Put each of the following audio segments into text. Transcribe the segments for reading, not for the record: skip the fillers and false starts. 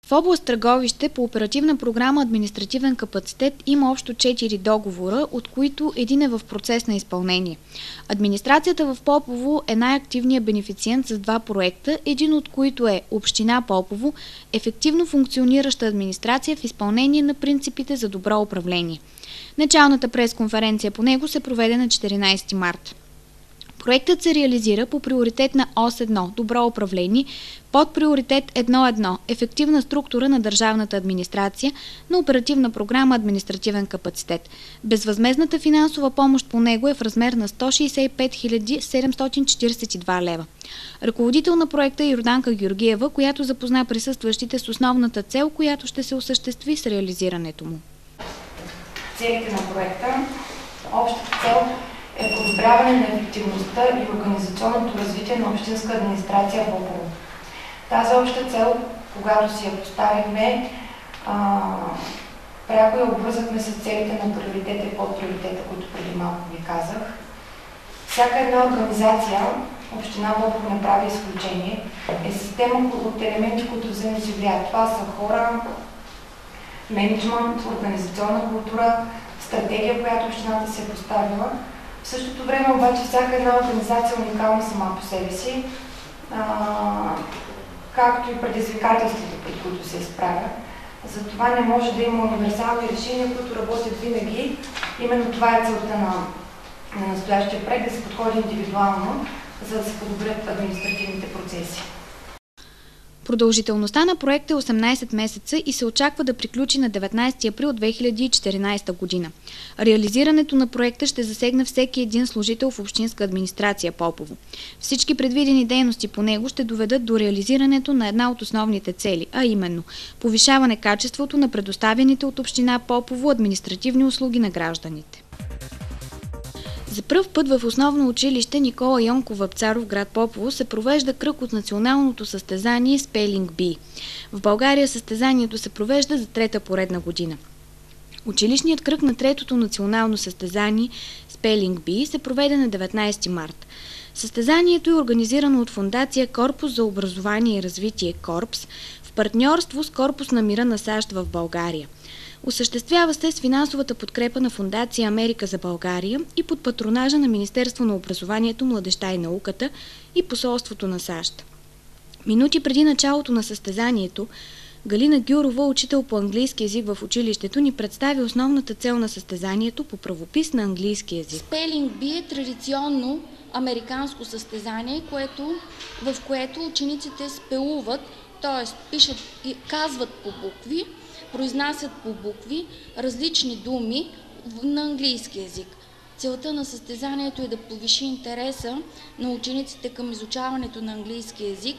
В област Търговище по оперативна програма "Административен капацитет" има общо 4 договора, от които един е в процес на изпълнение. Администрацията в Попово е най-активният бенефициент с 2 проекта, един от които е Община Попово – ефективно функционираща администрация в изпълнение на принципите за добро управление. Началната пресконференция по него се проведе на 14 март. Проектът се реализира по приоритет на ос 1 – добро управление, под приоритет 1.1 – ефективна структура на държавната администрация, на оперативна програма "Административен капацитет". Безвъзмездната финансова помощ по него е в размер на 165 742 лева. Ръководител на проекта е Йорданка Георгиева, която запозна присъстващите с основната цел, която ще се осъществи с реализирането му. Целите на проекта, общата цел е подобряване на ефективността и организационното развитие на общинска администрация в Попово. Тази обща цел, когато си я поставихме, пряко я обвързахме с целите на приоритета и подприоритета, които преди малко ви казах. Всяка една организация, община Попово не прави изключение, е система от елементи, които взаимно си влияят. Това са хора, мениджмънт, организационна култура, стратегия, която общината се е поставила. В същото време обаче всяка една организация е уникална сама по себе си, както и предизвикателствата, пред които се изправя. Затова не може да има универсални решения, които работят винаги. Именно това е целта на настоящия проект, да се подходи индивидуално, за да се подобрят административните процеси. Продължителността на проекта е 18 месеца и се очаква да приключи на 19 април 2014 година. Реализирането на проекта ще засегне всеки един служител в общинска администрация Попово. Всички предвидени дейности по него ще доведат до реализирането на една от основните цели, а именно повишаване качеството на предоставяните от община Попово административни услуги на гражданите. За пръв път в основно училище Никола Йонков Вапцаров, град Попово, се провежда кръг от националното състезание Spelling Bee. В България състезанието се провежда за 3-та поредна година. Училищният кръг на 3-то национално състезание Spelling Bee се проведе на 19 март. Състезанието е организирано от Фондация Корпус за образование и развитие Корпс в партньорство с Корпус на мира на САЩ в България. Осъществява се с финансовата подкрепа на Фондация Америка за България и под патронажа на Министерство на образованието, младежта и науката и посолството на САЩ. Минути преди началото на състезанието, Галина Гюрова, учител по английски език в училището, ни представи основната цел на състезанието по правопис на английски език. Spelling Bee е традиционно американско състезание, в което учениците спелуват, т.е. пишат и казват по букви, произнасят по букви различни думи на английски език. Целта на състезанието е да повиши интереса на учениците към изучаването на английски език,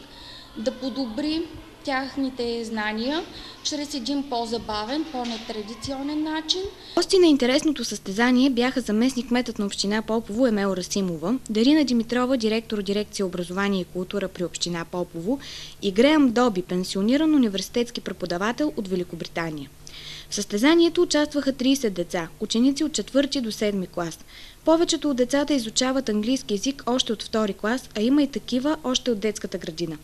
да подобри тяхните знания чрез един по-забавен, по-нетрадиционен начин. Гости на интересното състезание бяха заместник-кметът на община Попово Емел Расимова, Дарина Димитрова, директор дирекция образование и култура при община Попово, и Греъм Доби, пенсиониран университетски преподавател от Великобритания. В състезанието участваха 30 деца, ученици от 4 до 7 клас. Повечето от децата изучават английски език още от 2 клас, а има и такива още от детската градина.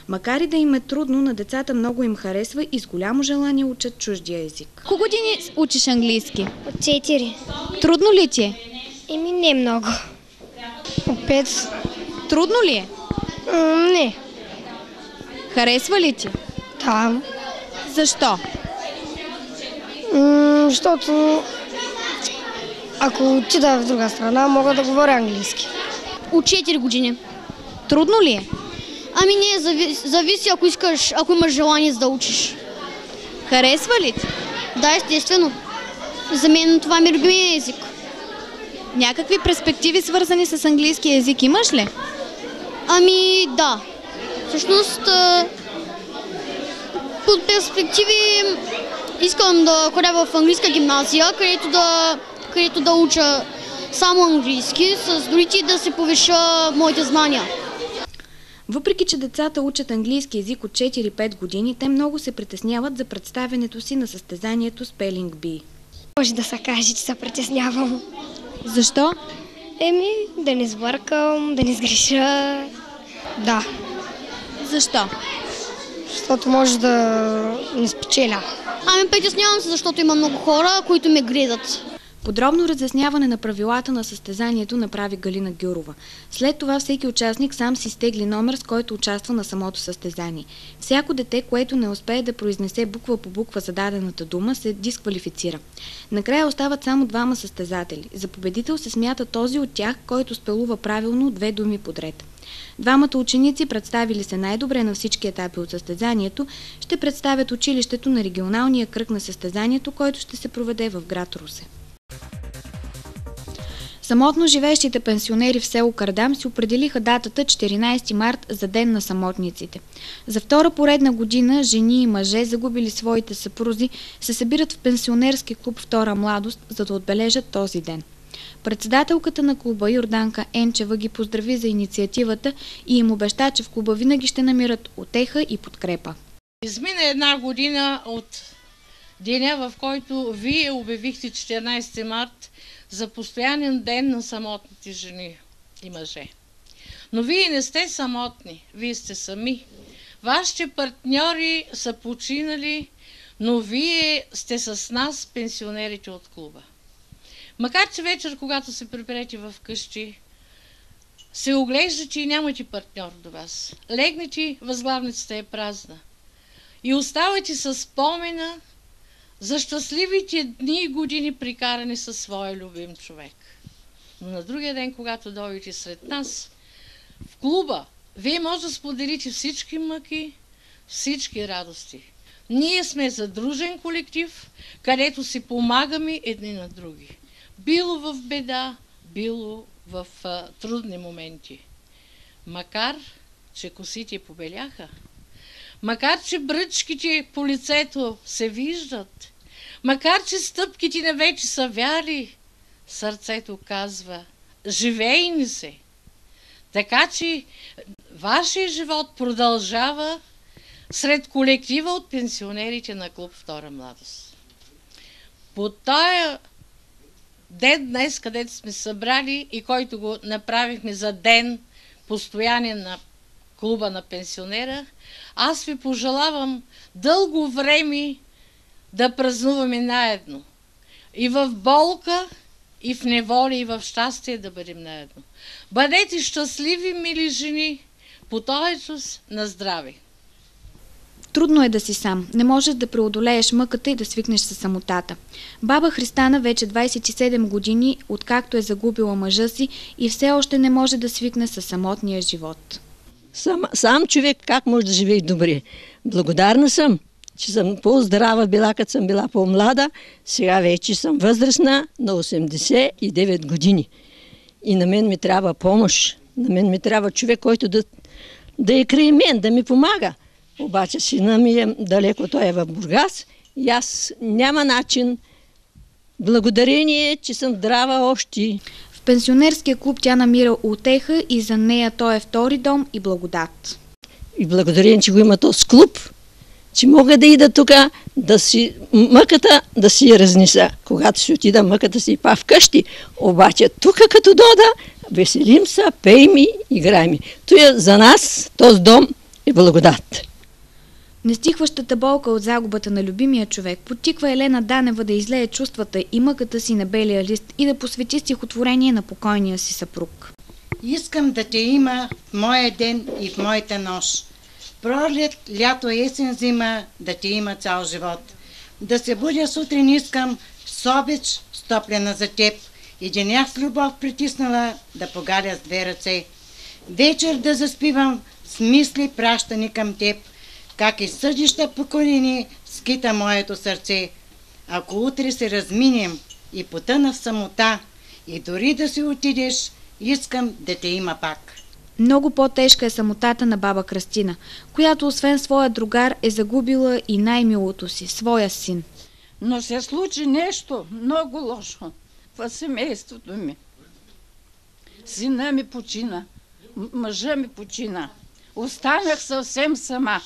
Макар и да им е трудно, на децата много им харесва и с голямо желание учат чуждия език. Колко години учиш английски? От 4. Трудно ли ти е? Не много. От 5. Трудно ли е? Не. Харесва ли ти? Да. Защо? Защото ако отида в друга страна, мога да говоря английски. От 4 години. Трудно ли е? Не, зависи ако имаш желание да учиш. Харесва ли ти? Да, естествено. За мен това ми е любимия език. Някакви перспективи, свързани с английски език, имаш ли? Да. Всъщност, под перспективи искам да ходя в английска гимназия, където да уча само английски, с другите да се повиша моите знания. Въпреки че децата учат английски език от 4-5 години, те много се притесняват за представянето си на състезанието Spelling Bee. Може да се каже, че се притеснявам. Защо? Да не сбъркам, да не сгреша. Да. Защо? защото може да не спечеля. Ами притеснявам се, защото има много хора, които ме гледат. Подробно разясняване на правилата на състезанието направи Галина Гюрова. След това всеки участник сам си изтегли номер, с който участва на самото състезание. Всяко дете, което не успее да произнесе буква по буква зададената дума, се дисквалифицира. Накрая остават само двама състезатели. За победител се смята този от тях, който спелува правилно 2 думи подред. Двамата ученици, представили се най-добре на всички етапи от състезанието, ще представят училището на регионалния кръг на състезанието, който ще се проведе в град Русе. Самотно живеещите пенсионери в село Кардам си определиха датата 14 март за Ден на самотниците. За втора поредна година жени и мъже, загубили своите съпрузи, се събират в пенсионерски клуб Втора младост, за да отбележат този ден. Председателката на клуба Йорданка Енчева ги поздрави за инициативата и им обеща, че в клуба винаги ще намират утеха и подкрепа. Измина 1 година от деня, в който вие обявихте 14 март за постоянен ден на самотните жени и мъже. Но вие не сте самотни, вие сте сами. Вашите партньори са починали, но вие сте с нас, пенсионерите от клуба. Макар че вечер, когато се приберете в къщи, се оглеждате и нямате партньор до вас. Легнете, възглавницата е празна. И оставате с спомена за щастливите дни и години прикарани със своя любим човек. Но на другия ден, когато дойдете сред нас, в клуба, вие може да споделите всички мъки, всички радости. Ние сме задружен колектив, където си помагаме едни на други. Било в беда, било в трудни моменти. Макар, че косите побеляха, макар, че бръчките по лицето се виждат, макар, че стъпките не вече са вяли, сърцето казва: живей ни се. Така че вашия живот продължава сред колектива от пенсионерите на клуб Втора младост. По този ден днес, където сме събрали и който го направихме за ден постоянен на клуба на пенсионера, аз ви пожелавам дълго време да празнуваме наедно. И в болка, и в неволя, и в щастие да бъдем наедно. Бъдете щастливи, мили жени, потоечност на здраве. Трудно е да си сам. Не можеш да преодолееш мъката и да свикнеш със самотата. Баба Христана вече 27 години, откакто е загубила мъжа си и все още не може да свикне със самотния живот. Сам човек как може да живее добре? Благодарна съм, че съм по-здрава била, като съм била по-млада. Сега вече съм възрастна на 89 години. И на мен ми трябва помощ. На мен ми трябва човек, който да е край мен, да ми помага. Обаче сина ми е далеко, той е в Бургас и аз няма начин. Благодарение, че съм здрава още. В пенсионерския клуб тя намира утеха и за нея той е втори дом и благодат. И благодарение, че го има този клуб, че мога да ида тук, да си мъката да си я разнеса. Когато си отида, мъката си па вкъщи. Обаче тук като дода, веселим се, пеем и играем. Той за нас, този дом е благодат. Нестихващата болка от загубата на любимия човек подтиква Елена Данева да излее чувствата и мъката си на белия лист и да посвети стихотворение на покойния си съпруг. Искам да те има в моя ден и в моята нощ. Пролет, лято, есен, зима, да те има цял живот. Да се будя сутрин искам с обич стоплена за теб и деня с любов притиснала да погаля с 2 ръце. Вечер да заспивам с мисли пращани към теб, как и съдища поколени скита моето сърце. Ако утре се разминем и потъна в самота, и дори да си отидеш, искам да те има пак. Много по-тежка е самотата на баба Кръстина, която освен своя другар е загубила и най-милото си, своя син. Но се случи нещо много лошо в семейството ми. Сина ми почина, мъжа ми почина. Останах съвсем сама.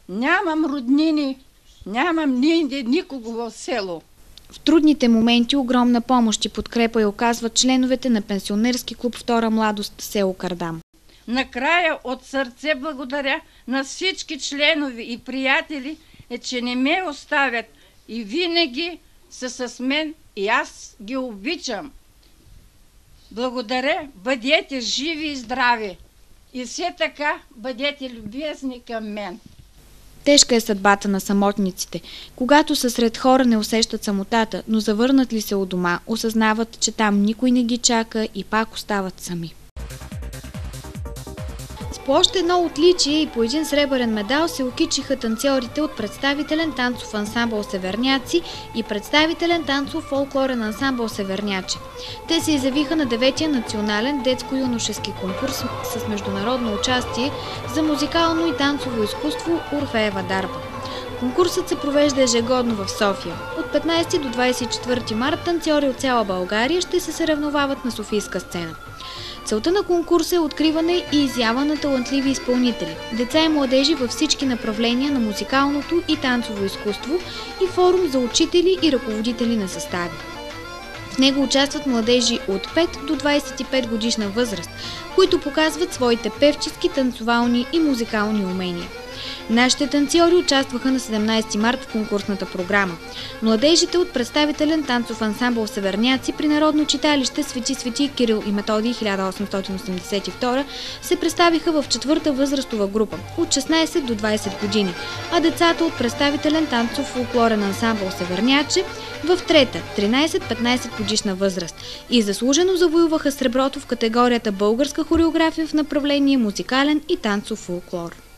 Нямам роднини, нямам никого в село. В трудните моменти огромна помощ и подкрепа я оказват членовете на пенсионерски клуб Втора младост село Кардам. Накрая от сърце благодаря на всички членови и приятели, че не ме оставят и винаги са с мен и аз ги обичам. Благодаря, бъдете живи и здрави и все така бъдете любезни към мен. Тежка е съдбата на самотниците. Когато са сред хора, не усещат самотата, но завърнат ли се у дома, осъзнават, че там никой не ги чака и пак остават сами. С по още едно отличие и по един сребърен медал се окичиха танцорите от представителен танцов ансамбъл Северняци и представителен танцов фолклорен ансамбъл Северняче. Те се изявиха на 9-я национален детско-юношески конкурс с международно участие за музикално и танцово изкуство Орфеева дарба. Конкурсът се провежда ежегодно в София. От 15 до 24 март танцори от цяла България ще се съревновават на софийска сцена. Целта на конкурса е откриване и изява на талантливи изпълнители, деца и младежи във всички направления на музикалното и танцово изкуство и форум за учители и ръководители на състави. В него участват младежи от 5 до 25 годишна възраст, които показват своите певчески, танцовални и музикални умения. Нашите танцори участваха на 17 март в конкурсната програма. Младежите от представителен танцов ансамбъл Северняци при Народно читалище Свети Кирил и Методий 1882 се представиха в 4-та възрастова група от 16 до 20 години, а децата от представителен танцов фолклорен ансамбъл Северняче в 3-та 13-15 годишна възраст и заслужено завоюваха среброто в категорията българска хореография в направление музикален и танцов фолклор.